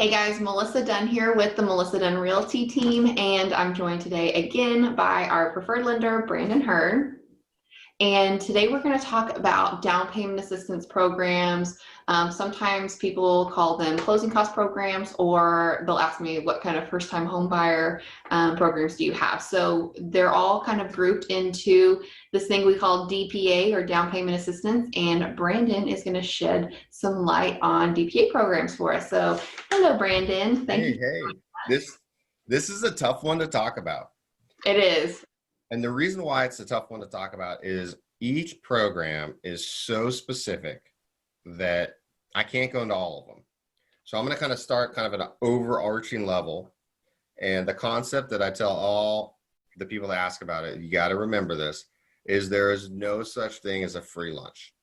Hey guys, Melissa Dunn here with the Melissa Dunn Realty team, and I'm joined today again by our preferred lender, Brandon Hern. And today we're going to talk about down payment assistance programs. Sometimes people call them closing cost programs, or they'll ask me what kind of first time home buyer programs do you have. So they're all kind of grouped into this thing we call DPA, or down payment assistance. And Brandon is going to shed some light on DPA programs for us. So hello, Brandon. Thank Hey, you. hey, this is a tough one to talk about. It is. And the reason why it's a tough one to talk about is each program is so specific that I can't go into all of them. So I'm going to kind of start kind of at an overarching level. And the concept that I tell all the people that ask about it, you got to remember this, is there is no such thing as a free lunch.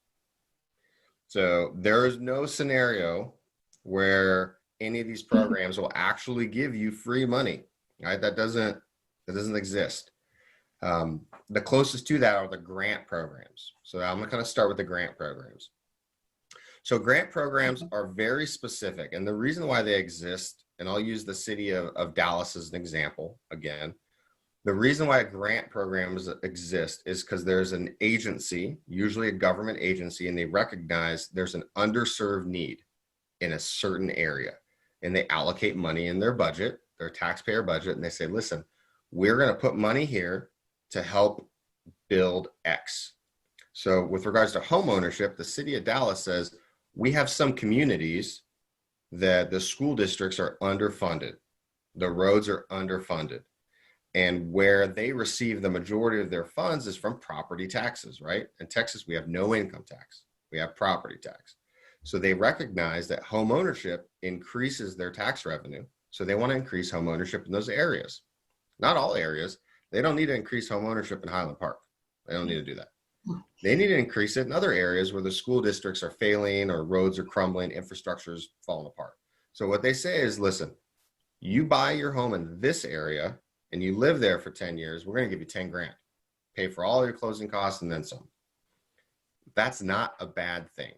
So there is no scenario where any of these programs will actually give you free money, right? That doesn't exist. The closest to that are the grant programs. So I'm gonna kind of start with the grant programs. So grant programs are very specific, and the reason why they exist, and I'll use the city of Dallas as an example again. The reason why grant programs exist is because there's an agency, usually a government agency, and they recognize there's an underserved need in a certain area. And they allocate money in their budget, their taxpayer budget, and they say, listen, we're going to put money here to help build X. So with regards to home ownership, the city of Dallas says, we have some communities that the school districts are underfunded. The roads are underfunded. And where they receive the majority of their funds is from property taxes, right? In Texas, we have no income tax. We have property tax. So they recognize that home ownership increases their tax revenue. So they want to increase home ownership in those areas. Not all areas. They don't need to increase home ownership in Highland Park. They don't need to do that. They need to increase it in other areas where the school districts are failing or roads are crumbling, infrastructure is falling apart. So what they say is, listen, you buy your home in this area and you live there for 10 years, we're going to give you 10 grand. Pay for all your closing costs and then some. That's not a bad thing.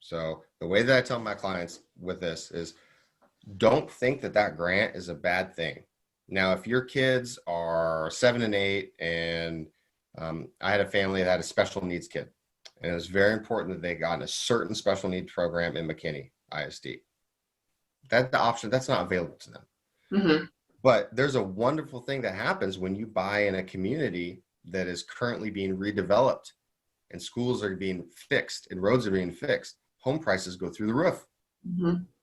So the way that I tell my clients with this is, don't think that that grant is a bad thing. Now, if your kids are 7 and 8, and I had a family that had a special needs kid, and it was very important that they got in a certain special needs program in McKinney ISD. That's the option, that's not available to them. Mm-hmm. But there's a wonderful thing that happens when you buy in a community that is currently being redeveloped, and schools are being fixed and roads are being fixed. Home prices go through the roof,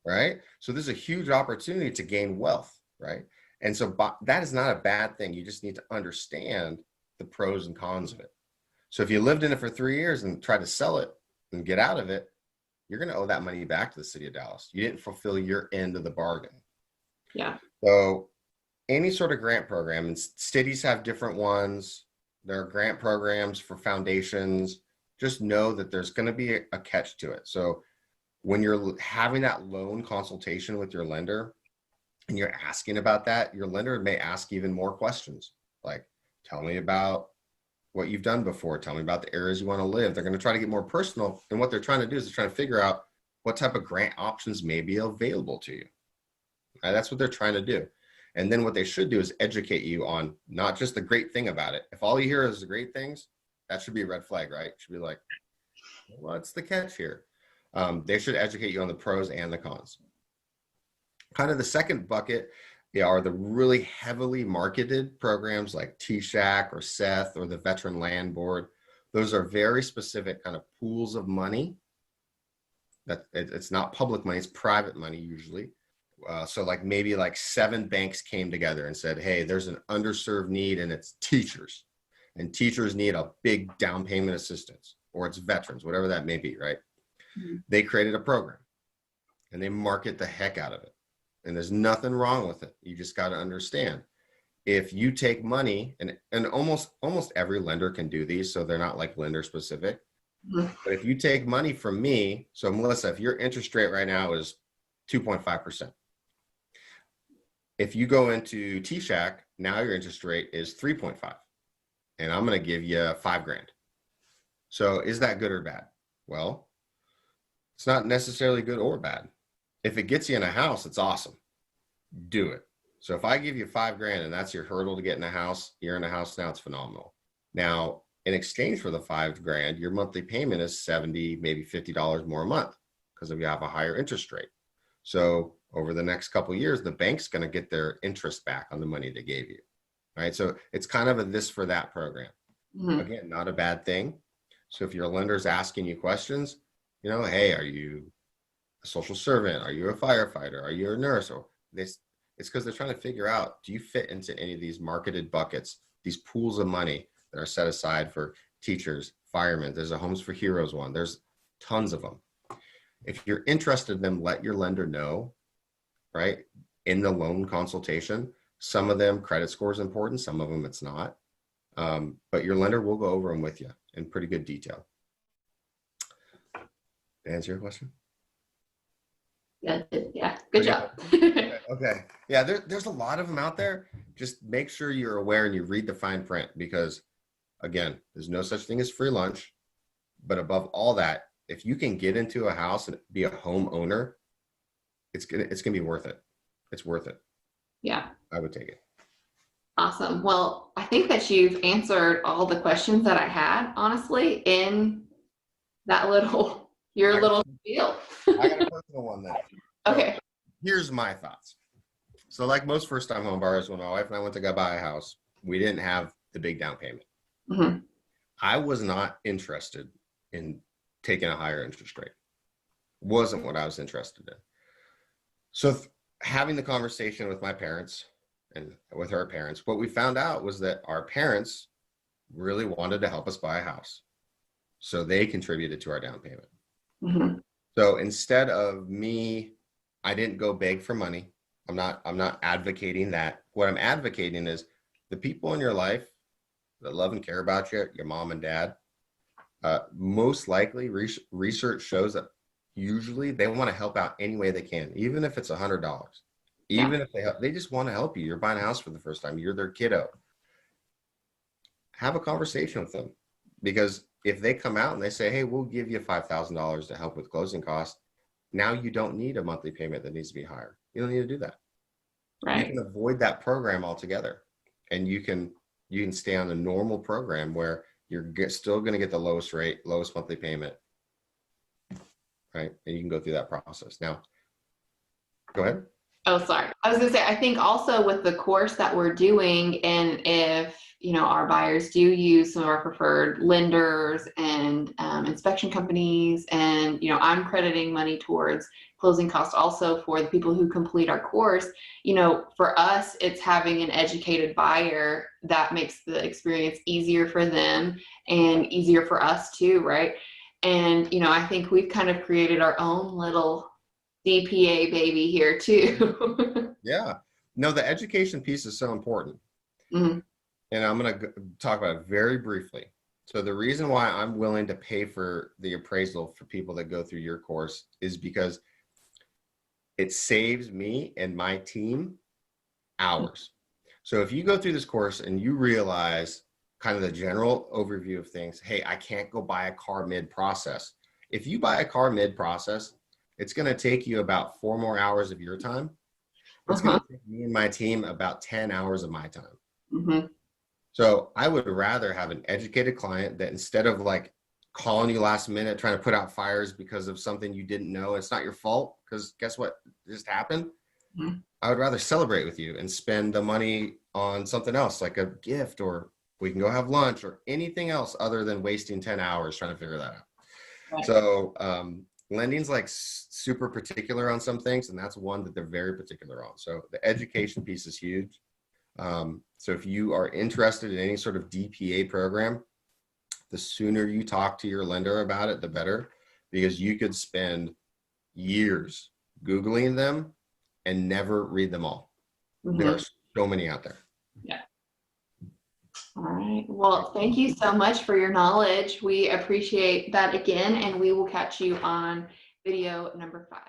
right? So there's a huge opportunity to gain wealth, right? And so that is not a bad thing. You just need to understand the pros and cons of it. So if you lived in it for 3 years and tried to sell it and get out of it, you're going to owe that money back to the city of Dallas. You didn't fulfill your end of the bargain. Yeah. So any sort of grant program, and cities have different ones. There are grant programs for foundations. Just know that there's going to be a catch to it. So when you're having that loan consultation with your lender and you're asking about that, your lender may ask even more questions. Like, tell me about what you've done before. Tell me about the areas you want to live. They're going to try to get more personal. And what they're trying to do is they're trying to figure out what type of grant options may be available to you. Right? That's what they're trying to do. And then what they should do is educate you on not just the great thing about it. If all you hear is the great things, that should be a red flag, right? It should be like, what's the catch here? They should educate you on the pros and the cons. Kind of the second bucket are the really heavily marketed programs like T-Shack or Seth or the Veteran Land Board. Those are very specific kind of pools of money. That it's not public money, it's private money usually. So like maybe like 7 banks came together and said, hey, there's an underserved need and it's teachers. And teachers need a big down payment assistance, or it's veterans, whatever that may be, right? Mm-hmm. They created a program and they market the heck out of it. And there's nothing wrong with it. You just got to understand, if you take money, and almost every lender can do these, so they're not like lender specific. Mm-hmm. But if you take money from me, so Melissa, if your interest rate right now is 2.5%, if you go into T-Shack, now your interest rate is 3.5. And I'm going to give you 5 grand. So is that good or bad? Well, it's not necessarily good or bad. If it gets you in a house, it's awesome. Do it. So if I give you $5,000 and that's your hurdle to get in a house, you're in a house now, it's phenomenal. Now, in exchange for the $5,000, your monthly payment is $70, maybe $50 more a month because you have a higher interest rate. So over the next couple of years, the bank's going to get their interest back on the money they gave you. Right. So it's kind of a this for that program. Again, not a bad thing. So if your lender's asking you questions, hey, are you a social servant? Are you a firefighter? Are you a nurse? Or this, it's because they're trying to figure out, do you fit into any of these marketed buckets, these pools of money that are set aside for teachers, firemen? There's a Homes for Heroes one. There's tons of them. If you're interested in them, let your lender know, right? In the loan consultation. Some of them, credit score is important. Some of them, it's not. But your lender will go over them with you in pretty good detail. To answer your question? Yeah. Good job. Okay. Yeah, there's a lot of them out there. Just make sure you're aware and you read the fine print, because again, there's no such thing as free lunch. But above all that, if you can get into a house and be a homeowner, it's gonna be worth it. It's worth it. Yeah. I would take it. Awesome. Well, I think that you've answered all the questions that I had, honestly, in that your little spiel. I got a personal one then. Okay. So here's my thoughts. So like most first-time home buyers, when my wife and I went to go buy a house, we didn't have the big down payment. Mm-hmm. I was not interested in taking a higher interest rate. Wasn't what I was interested in. So having the conversation with my parents and with her parents, what we found out was that our parents really wanted to help us buy a house. So they contributed to our down payment. Mm-hmm. So instead of me, I didn't go beg for money. I'm not advocating that. What I'm advocating is the people in your life that love and care about you, your mom and dad, most likely research shows that usually they want to help out any way they can, even if it's $100. Even if they just want to help you. You're buying a house for the first time. You're their kiddo. Have a conversation with them, because if they come out and they say, hey, we'll give you $5,000 to help with closing costs, now you don't need a monthly payment that needs to be higher. You don't need to do that. Right. You can avoid that program altogether, and you can stay on a normal program where you're still going to get the lowest monthly payment, right? And you can go through that process. Now, go ahead. Oh, sorry. I was going to say, I think also with the course that we're doing, and if, our buyers do use some of our preferred lenders and inspection companies, and, I'm crediting money towards closing costs also for the people who complete our course, for us, it's having an educated buyer that makes the experience easier for them and easier for us too, right? And, I think we've kind of created our own little DPA baby here too. Yeah. No, the education piece is so important. Mm-hmm. And I'm going to talk about it very briefly. So the reason why I'm willing to pay for the appraisal for people that go through your course is because it saves me and my team hours. So if you go through this course and you realize kind of the general overview of things, hey, I can't go buy a car mid-process. If you buy a car mid-process, it's going to take you about 4 more hours of your time. It's going to take me and my team about 10 hours of my time. Mm-hmm. So I would rather have an educated client that, instead of like calling you last minute, trying to put out fires because of something you didn't know, it's not your fault, because guess what just happened? Mm-hmm. I would rather celebrate with you and spend the money on something else, like a gift, or we can go have lunch, or anything else other than wasting 10 hours trying to figure that out. Right. So lending's like super particular on some things, and that's one that they're very particular on. So the education piece is huge. So if you are interested in any sort of DPA program, the sooner you talk to your lender about it, the better, because you could spend years Googling them and never read them all. Mm-hmm. There are so many out there. Yeah. All right. Well, thank you so much for your knowledge. We appreciate that again, and we will catch you on video number 5.